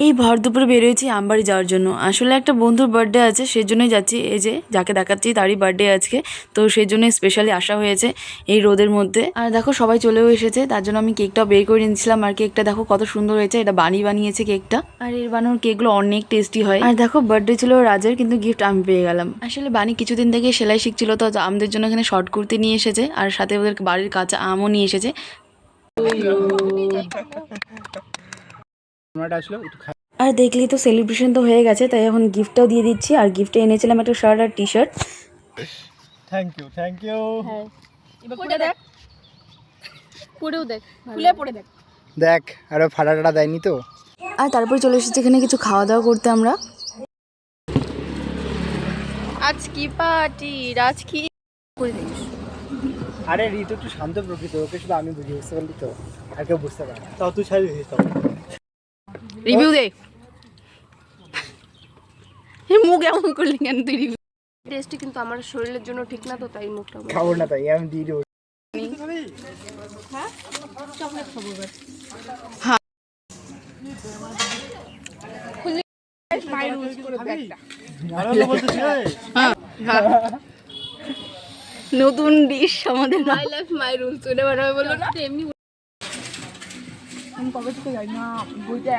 এই ভর দুপুরে বেরিয়েছি আমবাড়ি যাওয়ার জন্য। আসলে একটা বন্ধুর বার্থডে আছে, সেজন্যই যাচ্ছি। এই যে যাকে দেখাচ্ছি তারই বার্থডে আজকে, তো সেই জন্যই স্পেশালি আসা হয়েছে এই রোদের মধ্যে। আর দেখো সবাই চলেও এসেছে, তার জন্য আমি কেকটাও বের করে নিয়েছিলাম। আর কেকটা দেখো কত সুন্দর হয়েছে, এটা বানিয়েছে কেকটা। আর এর বানানোর কেকগুলো অনেক টেস্টি হয়। আর দেখো বার্থডে ছিল রাজের, কিন্তু গিফট আমি পেয়ে গেলাম। আসলে বানি কিছুদিন থেকে সেলাই শিখছিল, তো আমাদের জন্য এখানে শর্ট কুর্তি নিয়ে এসেছে, আর সাথে ওদের বাড়ির কাঁচা আমও নিয়ে এসেছে। আর দেখলি তো সেলিব্রেশন তো হয়ে গেছে, তাই এখন গিফটটাও দিয়ে দিচ্ছি। আর গিফটে এনেছিলাম একটা শার্ট আর টি শার্ট। Thank you. হ্যাঁ, এবার পরে দেখ, পরেও দেখ, খুলে পরে দেখ, দেখ আরে ফাটাটা দেয়নি তো। আর তারপর চলে এসেছি এখানে কিছু খাওয়া দাওয়া করতে আমরা। আজ কি পার্টি, রাজ কি করে দিস। আরে ঋতু একটু শান্ত প্রকৃত, ওকে শুধু আমি বুঝি, বুঝতে পারলি তো, আর কেউ বুঝতে পারে না। তাও তুই ছাড়ি দিস তো। রিভিউ দে। মুখ এমন করলি কেন তুই? রিভিউ টেস্টি, কিন্তু আমার শরীরের জন্য ঠিক না, তো তাই মুখটা খাবো না, তাই আমি দিয়ে দেবো। হ্যাঁ, চকলেট খাবো এবার। নতুন ডিশ আমাদের, মাই লাইফ মাই রুলস। ওটা বানাবে বললো না, এমনি আমি কবে থেকে যাই না বইটা।